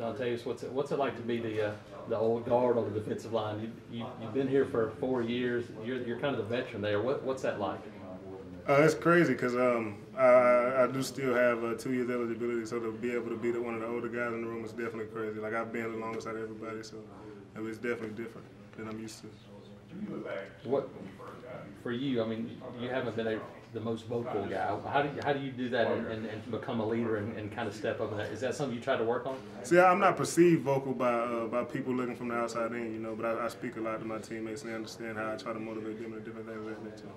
Dontavius, what's it like to be the old guard on the defensive line? You've been here for 4 years. You're kind of the veteran there. What's that like? It's crazy because I do still have 2 years eligibility, so to be able to be one of the older guys in the room is definitely crazy. Like, I've been the longest out of everybody, so it's definitely different than I'm used to. What for you? I mean, you haven't been the most vocal guy. How do you do that and become a leader and kind of step up in that? Is that something you try to work on? See, I'm not perceived vocal by people looking from the outside in, you know, but I speak a lot to my teammates and they understand how I try to motivate them and different things like that too.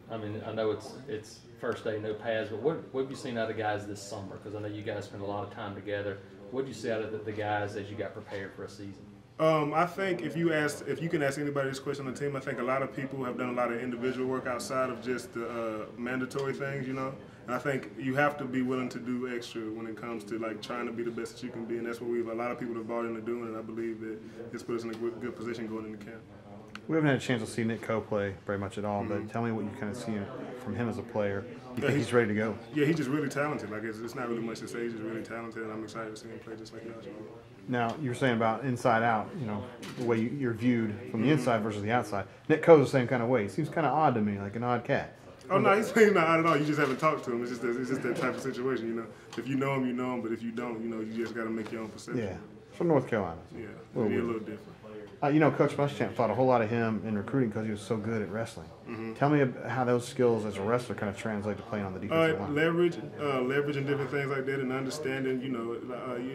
I mean, I know it's first day, no pads, but what have you seen out of guys this summer? Because I know you guys spend a lot of time together. What did you see out of the guys as you got prepared for a season? I think if you can ask anybody this question on the team, I think a lot of people have done a lot of individual work outside of just the mandatory things, you know. And I think you have to be willing to do extra when it comes to like trying to be the best that you can be, and that's what a lot of people have bought into doing, and I believe that it's put us in a good position going into camp. We haven't had a chance to see Nick Coe play very much at all, but tell me what you kind of see from him as a player. You think he's ready to go? Yeah, he's just really talented. Like, it's not really much to say. He's just really talented, and I'm excited to see him play just like he does. Now, you were saying about inside out, you know, the way you're viewed from the inside versus the outside. Nick Coe's the same kind of way. He seems kind of odd to me, like an odd cat. Oh, no, he's not odd at all. You just haven't talked to him. It's just that type of situation, you know. If you know him, you know him, but if you don't, you know, you just got to make your own perception. Yeah, from North Carolina. Yeah, it'll be a little different. You know, Coach Muschamp thought a whole lot of him in recruiting because he was so good at wrestling. Tell me how those skills as a wrestler kind of translate to playing on the defensive line. Leverage and different things like that, and understanding. You know,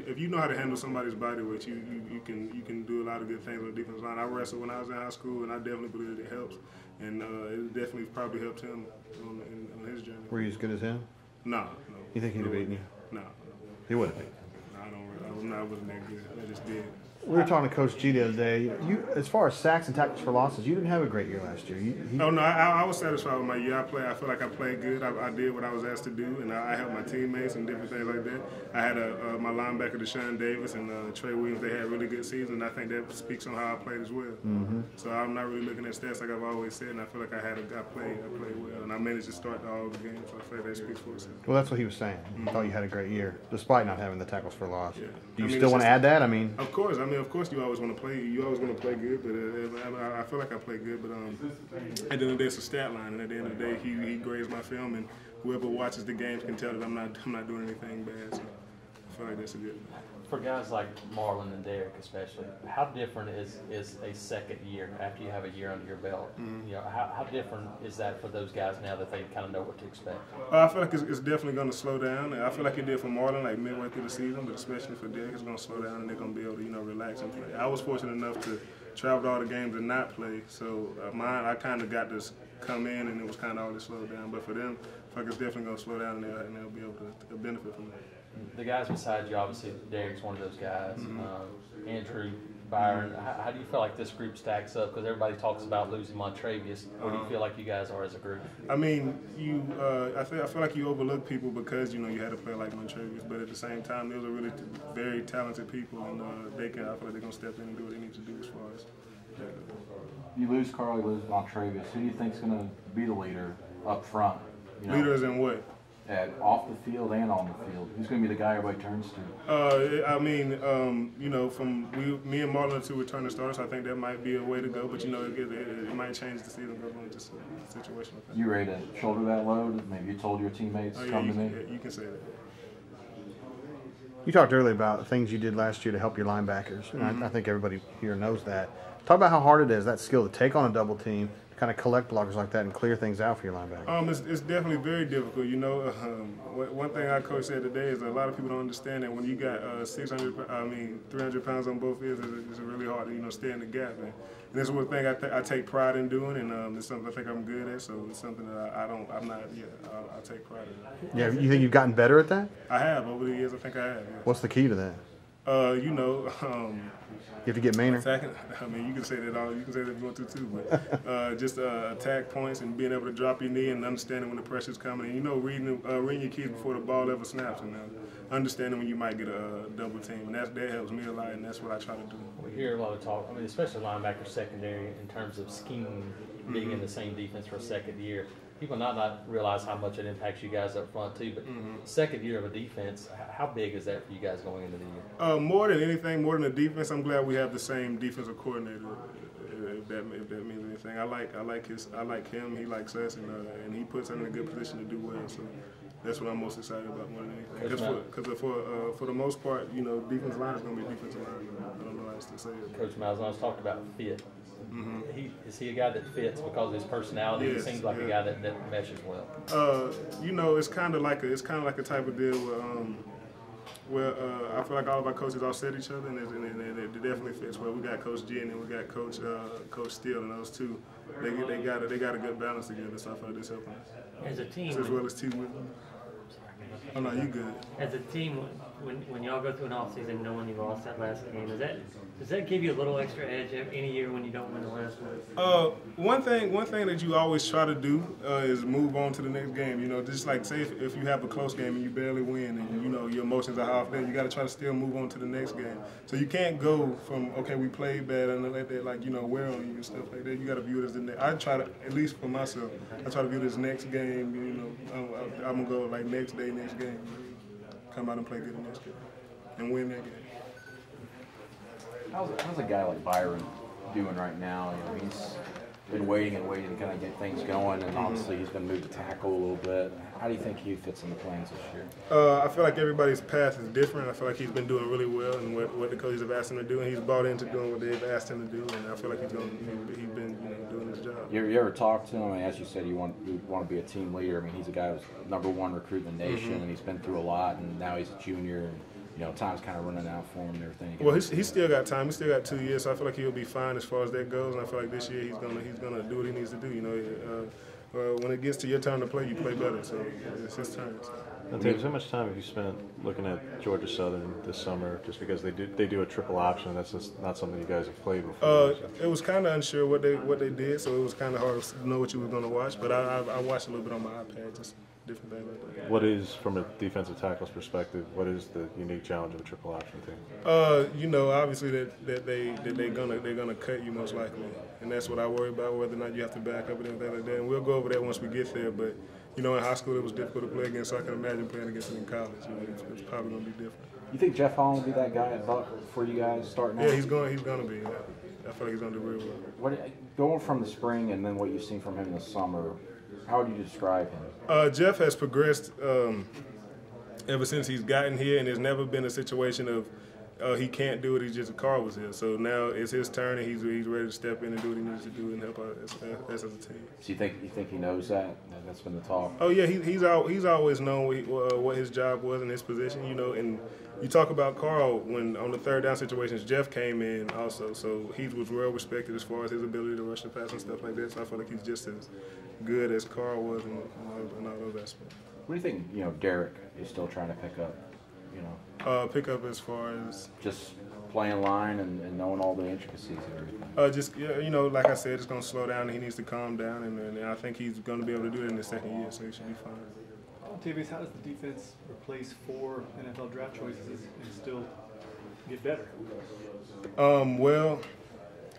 if you know how to handle somebody's body weight, you can do a lot of good things on the defensive line. I wrestled when I was in high school, and I definitely believe it helps, and it definitely probably helped him on his journey. Were you as good as him? No. You think he'd have beaten you? No. He wouldn't be. No, I wasn't that good. I just did. We were talking to Coach G the other day. You, as far as sacks and tackles for losses, you didn't have a great year last year. Oh, no, I was satisfied with my year. I feel like I played good. I did what I was asked to do, and I helped my teammates and different things like that. I had my linebacker, Deshaun Davis, and Trey Williams. They had really good seasons, and I think that speaks on how I played as well. So I'm not really looking at stats like I've always said, and I feel like I played well, and I managed to start all the games, so I feel like that speaks for itself. Well, that's what he was saying. He thought you had a great year, despite not having the tackles for loss. Yeah. Do you still want to add that? I mean, of course. Of course, you always want to play. You always want to play good, but I feel like I play good. But at the end of the day, it's a stat line, and at the end of the day, he grades my film, and whoever watches the games can tell that I'm not doing anything bad. So I feel like that's a good. For guys like Marlon and Derek, especially, how different is a second year after you have a year under your belt? You know, how different is that for those guys now that they kind of know what to expect? I feel like it's definitely going to slow down. I feel like it did for Marlon, like midway through the season, but especially for Derek, it's going to slow down, and they're going to be able to relax and play. I was fortunate enough to travel to all the games and not play, so I kind of got to come in, and it was kind of already slowed down. But for them, I feel like it's definitely going to slow down, and they'll be able to benefit from that. The guys beside you, obviously, Derek's one of those guys. Andrew, Byron, how do you feel like this group stacks up? Because everybody talks about losing Montravius. What do you feel like you guys are as a group? I mean, I feel like you overlook people because you had a player like Montravius, but at the same time, those are really very talented people, and I feel like they're gonna step in and do what they need to do as far as. You lose Carl, you lose Montravius. Who do you think's gonna be the leader up front? Leaders in what? Off the field and on the field. Who's going to be the guy everybody turns to? I mean, from me and Marlon are two returning starters. I think that might be a way to go, but it might change the season going into just a situation like that. You ready to shoulder that load? Maybe you told your teammates, come to me? Yeah, you can say that. You talked earlier about things you did last year to help your linebackers, and I think everybody here knows that. Talk about how hard it is, that skill to take on a double team, kind of collect blockers like that and clear things out for your linebacker? It's definitely very difficult. One thing our coach said today is that a lot of people don't understand that when you got 300 pounds on both ends, it's really hard to stay in the gap. And this is one thing I take pride in doing, and it's something I think I'm good at. So it's something that I take pride in. Yeah, you think you've gotten better at that? I have over the years. I think I have. Yes. What's the key to that? You have to get Maynard. Attacking, you can say that all. You can say that if you want to too, but just attack points and being able to drop your knee and understanding when the pressure's coming. And reading your keys before the ball ever snaps, and understanding when you might get a double team, and that helps me a lot, and that's what I try to do. We hear a lot of talk. Especially linebacker secondary in terms of scheme, being in the same defense for a second year. people not realize how much it impacts you guys up front too. But second year of a defense, how big is that for you guys going into the year? More than anything, more than the defense, I'm glad we have the same defensive coordinator. If that means anything, I like him. He likes us, and he puts us in a good position to do well. So that's what I'm most excited about more than anything. Because for the most part, defensive line is going to be defensive line. I don't know how else to say it. Coach Malzahn's talked about fit. Is he a guy that fits because of his personality? Yes, he seems like a guy that meshes well. It's kind of like a type of deal where I feel like all of our coaches offset each other, and it definitely fits well. We got Coach G and then we got Coach Steele, and those two, they got a good balance together. So I feel like this helping us. As a team, as well as T. Whitman. Oh no, you good. As a team, when y'all go through an off season knowing you lost that last game, does that give you a little extra edge any year when you don't win the last one? One thing that you always try to do is move on to the next game. Just like say if you have a close game and you barely win, and your emotions are off there, you got to try to still move on to the next game. So you can't go from we played bad and let that wear on you and stuff like that. You got to view it as the next. I try to, at least for myself, I try to view this next game. I'm gonna go like next day, next game, come out and play good the next game and win that game. How's a guy like Byron doing right now? He's been waiting to kind of get things going, and obviously he's been moved to tackle a little bit. How do you think he fits in the plans this year? I feel like everybody's path is different. I feel like he's been doing really well, and what the coaches have asked him to do, and he's bought into doing what they've asked him to do, and I feel like he's been doing his job. You ever talk to him? I mean, as you said, you want to be a team leader. I mean, he's a guy who's #1 recruit in the nation, and he's been through a lot, and now he's a junior. And, time's kind of running out for him and everything. Well, he's still got time. He's still got 2 years, so I feel like he'll be fine as far as that goes. And I feel like this year he's gonna do what he needs to do. When it gets to your time to play, you play better. So it's his turn. Dontavius, how much time have you spent looking at Georgia Southern this summer? Just because they do a triple option, that's just not something you guys have played before. It was kind of unsure what they did, so it was kind of hard to know what you were going to watch. But I watched a little bit on my iPad, just different things like that. What is, from a defensive tackle's perspective, what is the unique challenge of a triple option team? Obviously that they're gonna cut you most likely, and that's what I worry about, whether or not you have to back up and everything like that. And we'll go over that once we get there. But in high school it was difficult to play against, so I can imagine playing against them in college. It's probably gonna be different. You think Jeff Holland will be that guy at Buck for you guys starting out? Yeah, he's gonna be. I feel like he's gonna do real well. Going from the spring and then what you've seen from him in the summer, how would you describe him? Jeff has progressed ever since he's gotten here, and there's never been a situation of he can't do it. He's just Carl was here, so now it's his turn, and he's ready to step in and do what he needs to do and help us as a team. So you think he knows that? That's been the talk. Oh yeah, he's always known what his job was in his position, And you talk about Carl when on the third down situations, Jeff came in also, so he was well respected as far as his ability to rush the pass and stuff like that. So I feel like he's just as good as Carl was in all those aspects. What do you think? Derek is still trying to pick up. Pick up as far as just playing line and knowing all the intricacies of everything. Like I said, it's gonna slow down. And he needs to calm down, and I think he's gonna be able to do it in the second year, so he should be fine. Dontavius, how does the defense replace 4 NFL draft choices and still get better? Well,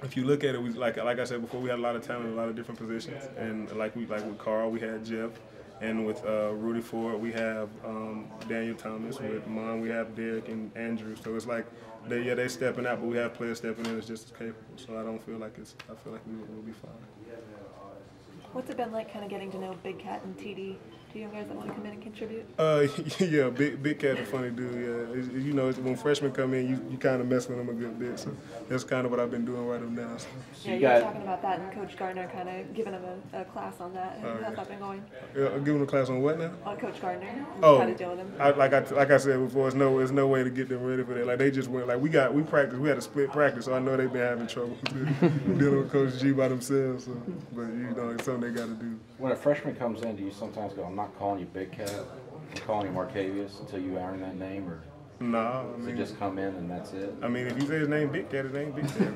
if you look at it, like I said before, we had a lot of talent in a lot of different positions, and like with Carl, we had Jeff. And with Rudy Ford, we have Daniel Thomas. With Mon, we have Derek and Andrew. So it's like they're stepping out, but we have players stepping in that's just as capable. So I feel like we'll be fine. What's it been like kind of getting to know Big Cat and TD? Do you guys that want to come in and contribute? Yeah, Big Cat's a funny dude, yeah. When freshmen come in, you kind of mess with them a good bit. So that's kind of what I've been doing right up now. So. Yeah, you were talking about that, and Coach Gardner kind of giving him a class on that. How's that been going? Giving a class on what now? On Coach Gardner. Oh, how to deal with him. Like I said before, there's no way to get them ready for that. Like they just went, like we practiced, we had a split practice, so I know they've been having trouble dealing with Coach G by themselves. So. But it's something they got to do. When a freshman comes in, do you sometimes go, I'm not calling you Big Cat, I'm calling you Marcavius until you earn that name, or no? Does it just come in and that's it? I mean, if you say his name Big Cat, it ain't Big Cat.